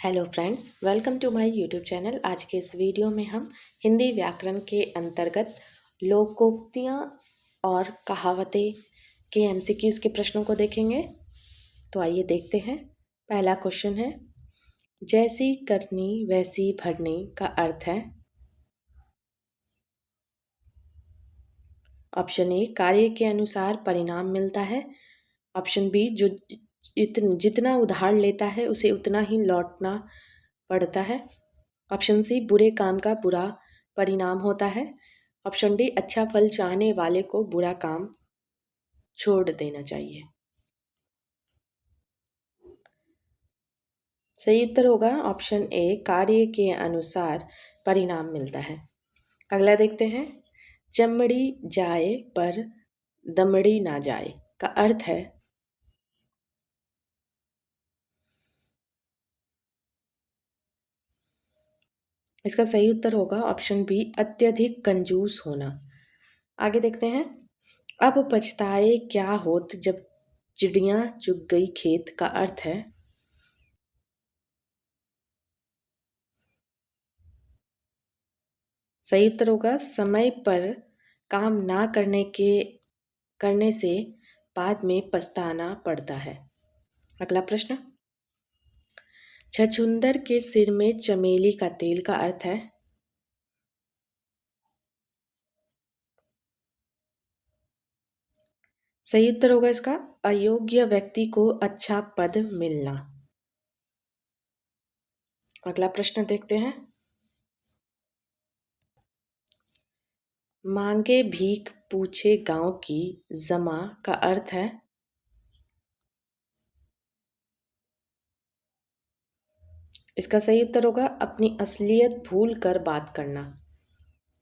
Hello friends, welcome to my YouTube channel. आज के इस वीडियो में हम हिंदी व्याकरण के अंतर्गत लोकोक्तियाँ और कहावतें के एमसीक्यूज़ के प्रश्नों को देखेंगे। तो आइए देखते हैं। पहला क्वेश्चन है, जैसी करनी वैसी भरनी का अर्थ है। ऑप्शन ए, कार्य के अनुसार परिणाम मिलता है। ऑप्शन बी, जो जितना उधार लेता है उसे उतना ही लौटना पड़ता है। ऑप्शन सी, बुरे काम का बुरा परिणाम होता है। ऑप्शन डी, अच्छा फल चाहने वाले को बुरा काम छोड़ देना चाहिए। सही उत्तर होगा ऑप्शन ए, कार्य के अनुसार परिणाम मिलता है। अगला देखते हैं, चमड़ी जाए पर दमड़ी ना जाए का अर्थ है। इसका सही उत्तर होगा ऑप्शन बी, अत्यधिक कंजूस होना। आगे देखते हैं, अब पछताए क्या होत जब चिड़िया चुग गई खेत का अर्थ है। सही उत्तर होगा, समय पर काम ना करने से बाद में पछताना पड़ता है। अगला प्रश्न, छछूंदर के सिर में चमेली का तेल का अर्थ है। सही उत्तर होगा इसका, अयोग्य व्यक्ति को अच्छा पद मिलना। अगला प्रश्न देखते हैं, मांगे भीख पूछे गांव की जमा का अर्थ है। इसका सही उत्तर होगा, अपनी असलियत भूल कर बात करना।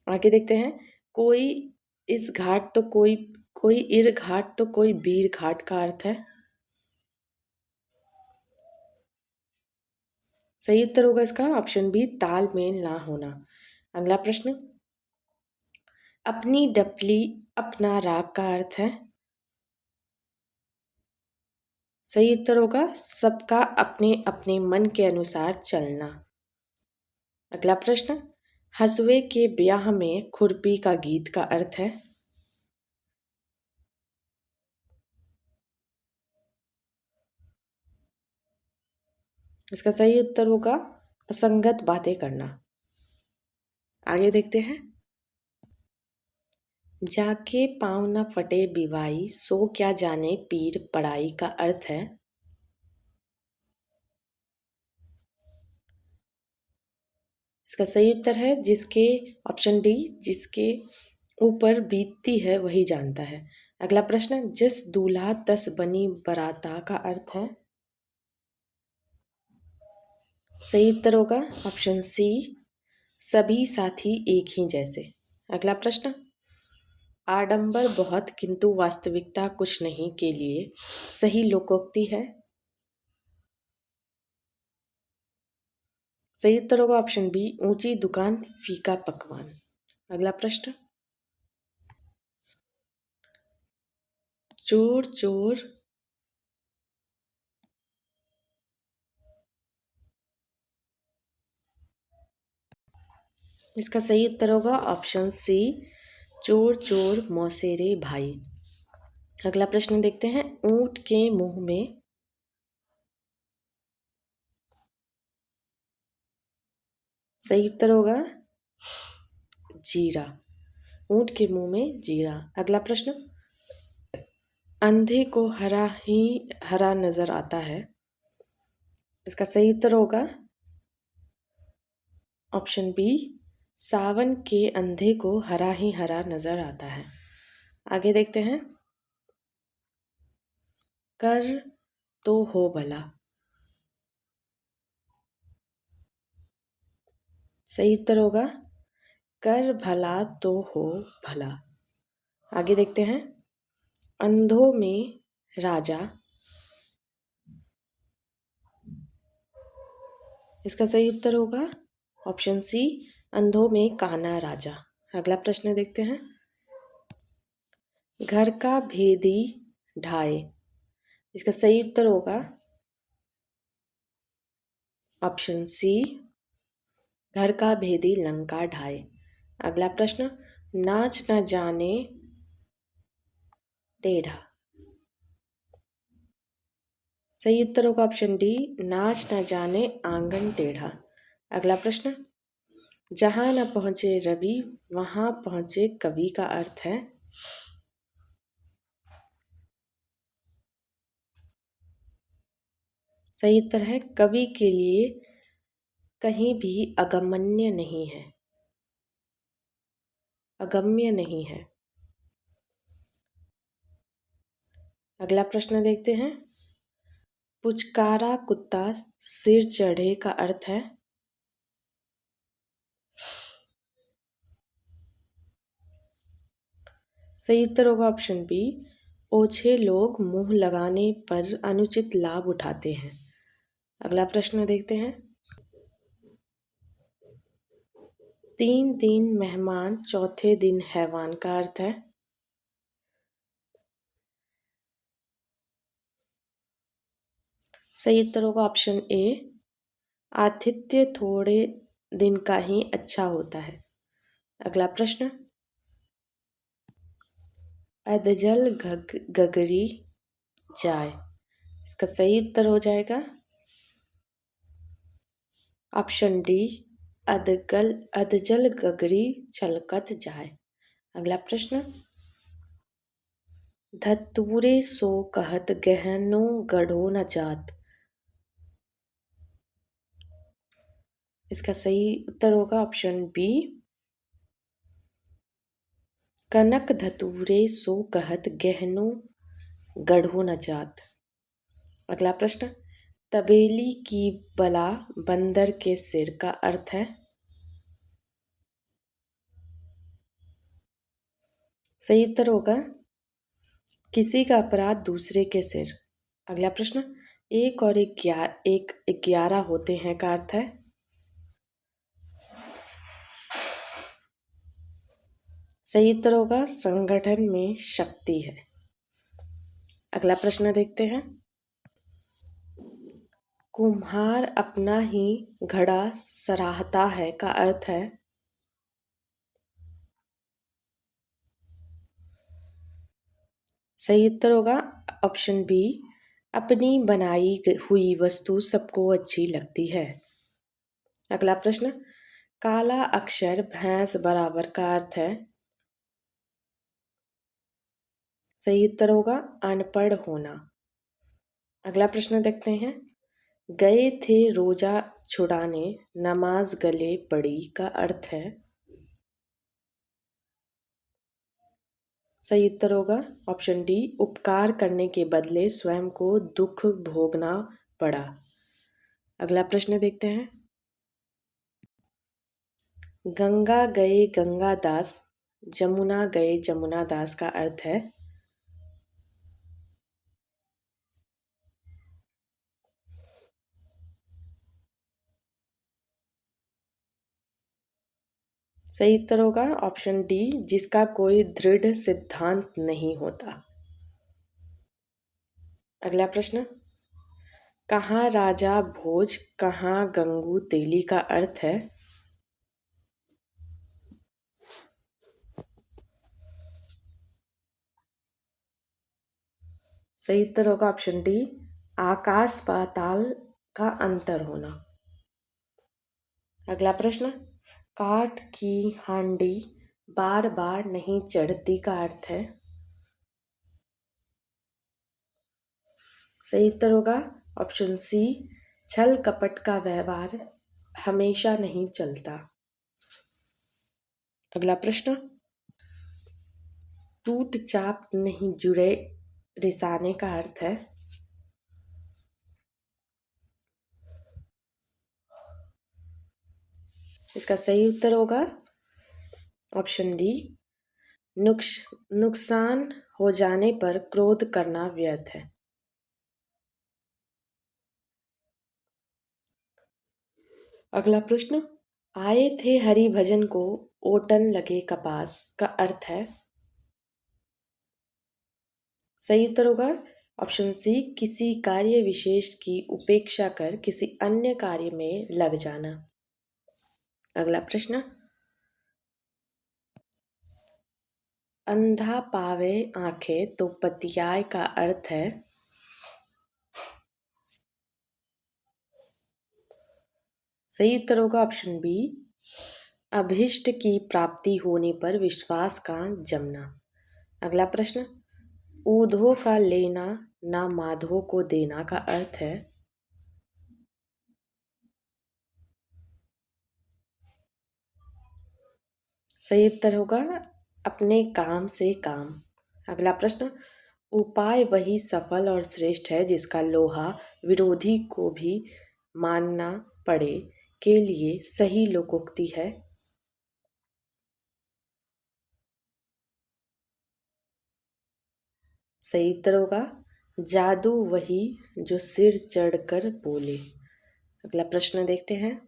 आगे देखते हैं, कोई इस घाट तो कोई इर घाट तो कोई बीर घाट का अर्थ है। सही उत्तर होगा इसका ऑप्शन बी, तालमेल ना होना। अगला प्रश्न, अपनी डपली अपना राग का अर्थ है। सही उत्तर होगा, सबका अपने अपने मन के अनुसार चलना। अगला प्रश्न, हसुए के ब्याह में खुरपी का गीत का अर्थ है। इसका सही उत्तर होगा, असंगत बातें करना। आगे देखते हैं, जाके पाँव न फटे बिवाई सो क्या जाने पीर पड़ाई का अर्थ है। इसका सही उत्तर है, जिसके ऑप्शन डी, जिसके ऊपर बीतती है वही जानता है। अगला प्रश्न, जिस दूल्हा तस बनी बराता का अर्थ है। सही उत्तर होगा ऑप्शन सी, सभी साथी एक ही जैसे। अगला प्रश्न, आडंबर बहुत किंतु वास्तविकता कुछ नहीं के लिए सही लोकोक्ति है। सही उत्तर होगा ऑप्शन बी, ऊंची दुकान फीका पकवान। अगला प्रश्न, चोर चोर इसका सही उत्तर होगा ऑप्शन सी, चोर चोर मौसेरे भाई। अगला प्रश्न देखते हैं, ऊंट के मुंह में। सही उत्तर होगा जीरा, ऊंट के मुंह में जीरा। अगला प्रश्न, अंधे को हरा ही हरा नजर आता है। इसका सही उत्तर होगा ऑप्शन बी, सावन के अंधे को हरा ही हरा नजर आता है। आगे देखते हैं, कर तो हो भला। सही उत्तर होगा, कर भला तो हो भला। आगे देखते हैं, अंधों में राजा। इसका सही उत्तर होगा ऑप्शन सी, अंधों में कान्हा राजा। अगला प्रश्न देखते हैं, घर का भेदी ढाए। इसका सही उत्तर होगा ऑप्शन सी, घर का भेदी लंका ढाए। अगला प्रश्न, नाच न जाने टेढ़ा। सही उत्तर होगा ऑप्शन डी, नाच न जाने आंगन टेढ़ा। अगला प्रश्न, जहां न पहुंचे रवि वहां पहुंचे कवि का अर्थ है। सही उत्तर है, कवि के लिए कहीं भी अगम्य नहीं है, अगम्य नहीं है। अगला प्रश्न देखते हैं, पुचकारा कुत्ता सिर चढ़े का अर्थ है। सही उत्तर होगा ऑप्शन बी, ओछे लोग मुंह लगाने पर अनुचित लाभ उठाते हैं। अगला प्रश्न देखते हैं, तीन दिन मेहमान चौथे दिन हैवान का अर्थ है। सही उत्तर होगा ऑप्शन ए, आतिथ्य थोड़े दिन का ही अच्छा होता है। अगला प्रश्न, अधजल गगरी जाए। इसका सही उत्तर हो जाएगा ऑप्शन डी, अधजल गगरी छलकत जाए। अगला प्रश्न, धतूरे सो कहत गहनो गढ़ो न जात। इसका सही उत्तर होगा ऑप्शन बी, कनक धतूरे सो कहत गहनो गढ़ो न जात। अगला प्रश्न, तबेली की बला बंदर के सिर का अर्थ है। सही उत्तर होगा किसी का अपराध दूसरे के सिर। अगला प्रश्न, एक और एक 11 होते हैं का अर्थ है। सही उत्तर होगा संगठन में शक्ति है। अगला प्रश्न देखते हैं, कुम्हार अपना ही घड़ा सराहता है का अर्थ है। सही उत्तर होगा ऑप्शन बी, अपनी बनाई हुई वस्तु सबको अच्छी लगती है। अगला प्रश्न, काला अक्षर भैंस बराबर का अर्थ है। सही उत्तर होगा अनपढ़ होना। अगला प्रश्न देखते हैं, गए थे रोजा छुड़ाने नमाज गले पड़ी का अर्थ है। सही उत्तर होगा ऑप्शन डी, उपकार करने के बदले स्वयं को दुख भोगना पड़ा। अगला प्रश्न देखते हैं, गंगा गए गंगादास जमुना गए जमुनादास का अर्थ है। सही उत्तर होगा ऑप्शन डी, जिसका कोई दृढ़ सिद्धांत नहीं होता। अगला प्रश्न, कहाँ राजा भोज कहाँ गंगू तेली का अर्थ है। सही उत्तर होगा ऑप्शन डी, आकाश पाताल का अंतर होना। अगला प्रश्न, काठ की हांडी बार बार नहीं चढ़ती का अर्थ है। सही उत्तर होगा ऑप्शन सी, छल कपट का व्यवहार हमेशा नहीं चलता। अगला प्रश्न, टूट चाप नहीं जुड़े रिसाने का अर्थ है। इसका सही उत्तर होगा ऑप्शन डी, नुकसान हो जाने पर क्रोध करना व्यर्थ है। अगला प्रश्न, आए थे हरि भजन को ओटन लगे कपास का अर्थ है। सही उत्तर होगा ऑप्शन सी किसी कार्य विशेष की उपेक्षा कर किसी अन्य कार्य में लग जाना। अगला प्रश्न, अंधा पावे आंखें तो पतियाय का अर्थ है। सही उत्तर होगा ऑप्शन बी, अभिष्ट की प्राप्ति होने पर विश्वास का जमना। अगला प्रश्न, ऊधो का लेना ना माधो को देना का अर्थ है। सही उत्तर होगा अपने काम से काम। अगला प्रश्न, उपाय वही सफल और श्रेष्ठ है जिसका लोहा विरोधी को भी मानना पड़े के लिए सही लोकोक्ति है। सही उत्तर होगा जादू वही जो सिर चढ़कर बोले। अगला प्रश्न देखते हैं,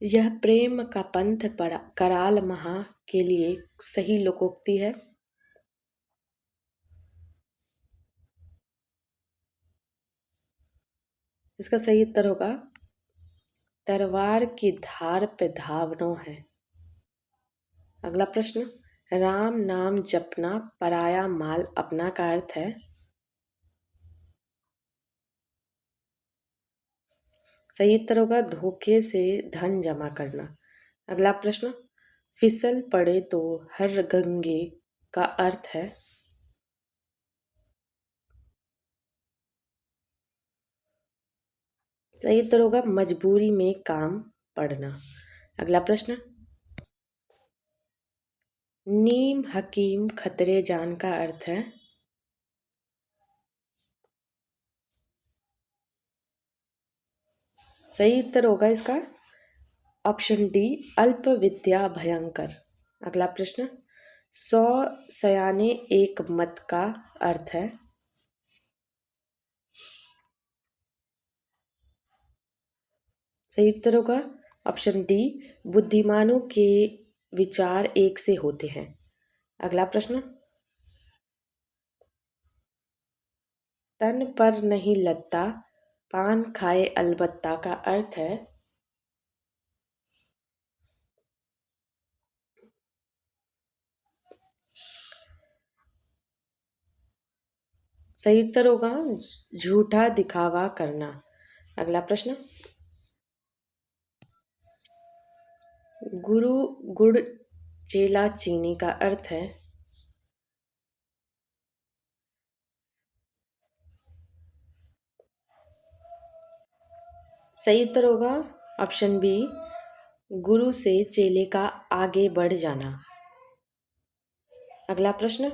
यह प्रेम का पंथ पड़ा कराल महा के लिए सही लोकोक्ति है। इसका सही उत्तर होगा तरवार की धार पे धावनो है। अगला प्रश्न, राम नाम जपना पराया माल अपना का अर्थ है। सही उत्तर होगा धोखे से धन जमा करना। अगला प्रश्न, फिसल पड़े तो हर गंगे का अर्थ है। सही उत्तर होगा मजबूरी में काम पड़ना। अगला प्रश्न, नीम हकीम खतरे जान का अर्थ है। सही उत्तर होगा इसका ऑप्शन डी, अल्प विद्या भयंकर। अगला प्रश्न, 100 सयाने एक मत का अर्थ है। सही उत्तर होगा ऑप्शन डी, बुद्धिमानों के विचार एक से होते हैं। अगला प्रश्न, तन पर नहीं लगता पान खाए अलबत्ता का अर्थ है। सही उत्तर होगा झूठा दिखावा करना। अगला प्रश्न, गुरु गुड़ चेला चीनी का अर्थ है। सही उत्तर होगा ऑप्शन बी, गुरु से चेले का आगे बढ़ जाना। अगला प्रश्न,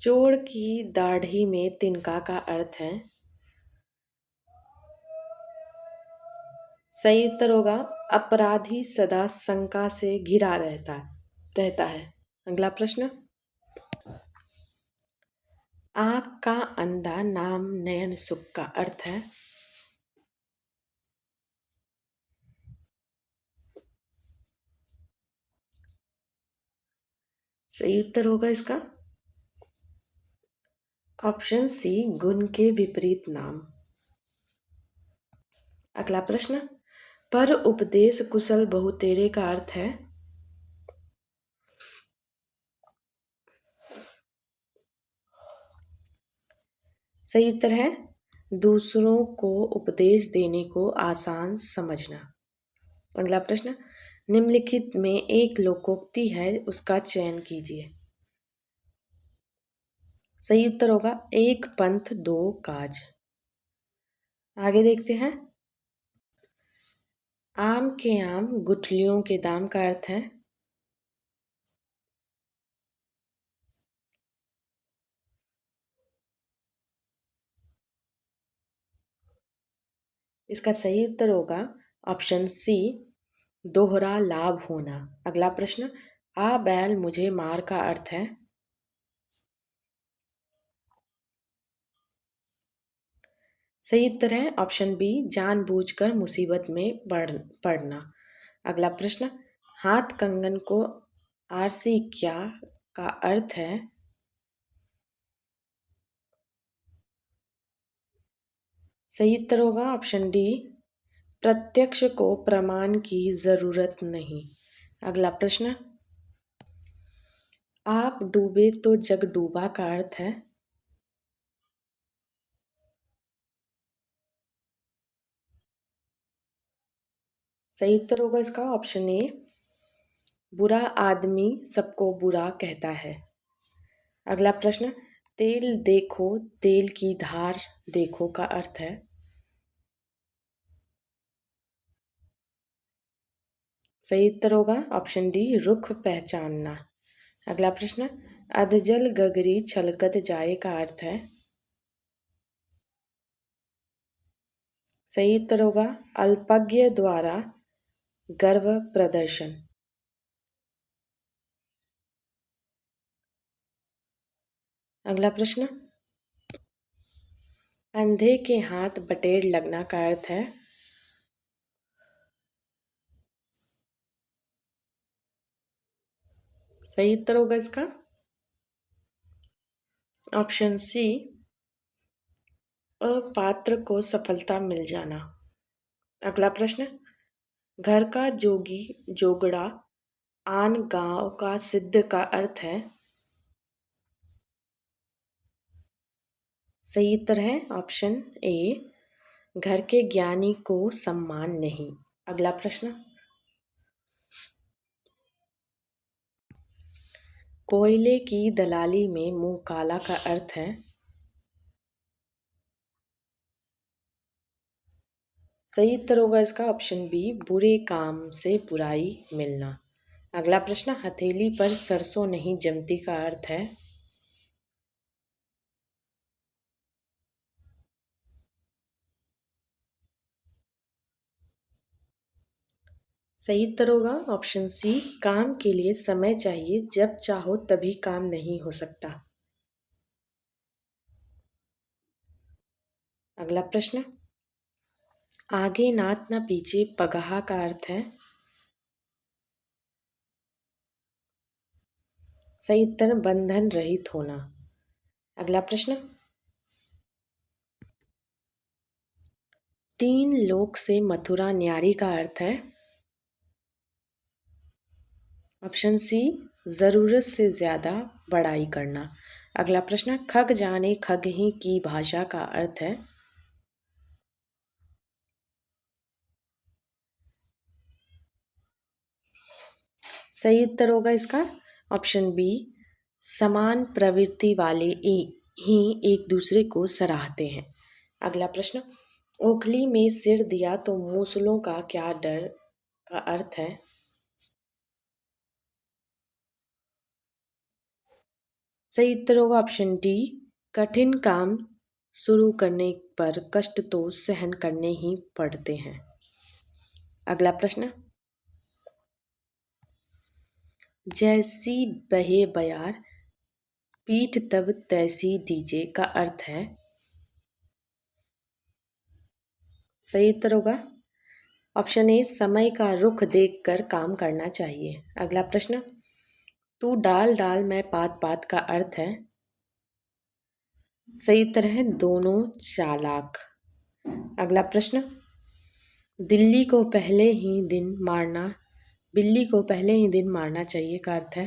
चोर की दाढ़ी में तिनका का अर्थ है। सही उत्तर होगा अपराधी सदा शंका से घिरा रहता है। अगला प्रश्न, आँख का अंधा नाम नयन सुख का अर्थ है। सही उत्तर होगा इसका ऑप्शन सी, गुण के विपरीत नाम। अगला प्रश्न, पर उपदेश कुशल बहु तेरे का अर्थ है। सही उत्तर है दूसरों को उपदेश देने को आसान समझना। अगला प्रश्न, निम्नलिखित में एक लोकोक्ति है उसका चयन कीजिए। सही उत्तर होगा एक पंथ दो काज। आगे देखते हैं, आम के आम गुठलियों के दाम का अर्थ है। इसका सही उत्तर होगा ऑप्शन सी, दोहरा लाभ होना। अगला प्रश्न, आ बैल मुझे मार का अर्थ है। सही उत्तर है ऑप्शन बी, जानबूझकर मुसीबत में पड़ना। अगला प्रश्न, हाथ कंगन को आरसी क्या का अर्थ है। सही उत्तर होगा ऑप्शन डी, प्रत्यक्ष को प्रमाण की जरूरत नहीं। अगला प्रश्न, आप डूबे तो जग डूबा का अर्थ है। सही उत्तर होगा इसका ऑप्शन ए, बुरा आदमी सबको बुरा कहता है। अगला प्रश्न, तेल देखो तेल की धार देखो का अर्थ है। सही उत्तर होगा ऑप्शन डी, रुख पहचानना। अगला प्रश्न, अधजल गगरी छलकत जाए का अर्थ है। सही उत्तर होगा अल्पज्ञ द्वारा गर्व प्रदर्शन। अगला प्रश्न, अंधे के हाथ बटेर लगना का अर्थ है। सही उत्तर होगा इसका ऑप्शन सी, अपात्र को सफलता मिल जाना। अगला प्रश्न, घर का जोगी जोगड़ा आन गांव का सिद्ध का अर्थ है। सही उत्तर है ऑप्शन ए, घर के ज्ञानी को सम्मान नहीं। अगला प्रश्न, कोयले की दलाली में मुंह काला का अर्थ है। सही उत्तर होगा इसका ऑप्शन बी, बुरे काम से बुराई मिलना। अगला प्रश्न, हथेली पर सरसों नहीं जमती का अर्थ है। सही उत्तर होगा ऑप्शन सी, काम के लिए समय चाहिए, जब चाहो तभी काम नहीं हो सकता। अगला प्रश्न, आगे नात न पीछे पगहा का अर्थ है। सही उत्तर बंधन रहित होना। अगला प्रश्न, तीन लोक से मथुरा न्यारी का अर्थ है। ऑप्शन सी, जरूरत से ज्यादा बड़ाई करना। अगला प्रश्न, खग जाने खग ही की भाषा का अर्थ है। सही उत्तर होगा इसका ऑप्शन बी, समान प्रवृत्ति वाले ही एक दूसरे को सराहते हैं। अगला प्रश्न, ओखली में सिर दिया तो मूसलों का क्या डर का अर्थ है। सही उत्तर होगा ऑप्शन डी, कठिन काम शुरू करने पर कष्ट तो सहन करने ही पड़ते हैं। अगला प्रश्न, जैसी बहे बयार पीठ तब तैसी दीजे का अर्थ है। सही उत्तर होगा ऑप्शन ए, समय का रुख देखकर काम करना चाहिए। अगला प्रश्न, तू डाल डाल मैं पात पात का अर्थ है। सही उत्तर है दोनों चालाक। अगला प्रश्न, दिल्ली को पहले ही दिन मारना बिल्ली को पहले ही दिन मारना चाहिए का अर्थ है।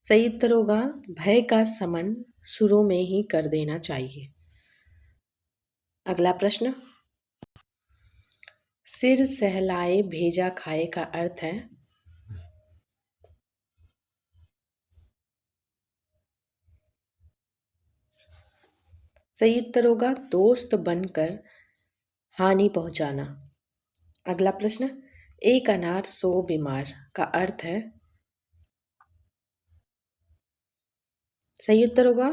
सही उत्तर होगा भय का समन शुरू में ही कर देना चाहिए। अगला प्रश्न, सिर सहलाए भेजा खाए का अर्थ है। सही उत्तर होगा दोस्त बनकर हानि पहुंचाना। अगला प्रश्न, एक अनार सौ बीमार का अर्थ है। सही उत्तर होगा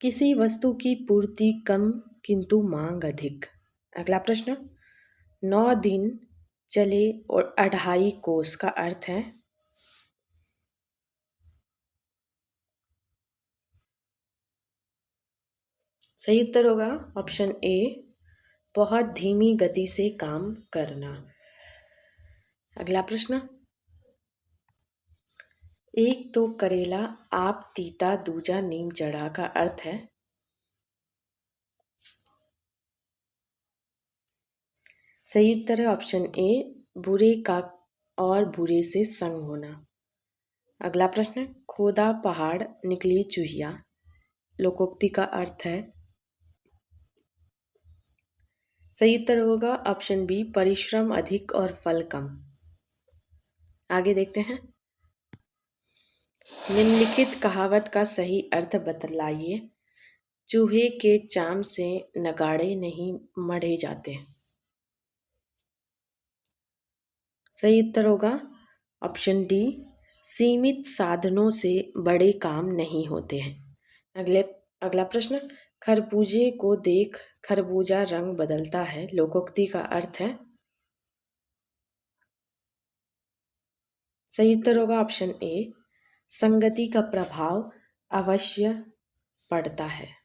किसी वस्तु की पूर्ति कम किंतु मांग अधिक। अगला प्रश्न, 9 दिन चले और 2.5 कोस का अर्थ है। सही उत्तर होगा ऑप्शन ए, बहुत धीमी गति से काम करना। अगला प्रश्न, एक तो करेला आप तीता दूजा नीम जड़ा का अर्थ है सही उत्तर है ऑप्शन ए बुरे का और बुरे से संग होना। अगला प्रश्न, खोदा पहाड़ निकली चूहिया लोकोक्ति का अर्थ है सही उत्तर होगा ऑप्शन बी परिश्रम अधिक और फल कम। आगे देखते हैं, निम्नलिखित कहावत का सही अर्थ बतलाइए। चूहे के चाम से नगाड़े नहीं मढ़े जाते। सही उत्तर होगा ऑप्शन डी सीमित साधनों से बड़े काम नहीं होते हैं। अगला प्रश्न, खरबूजे को देख खरबूजा रंग बदलता है लोकोक्ति का अर्थ है सही उत्तर होगा ऑप्शन ए संगति का प्रभाव अवश्य पड़ता है।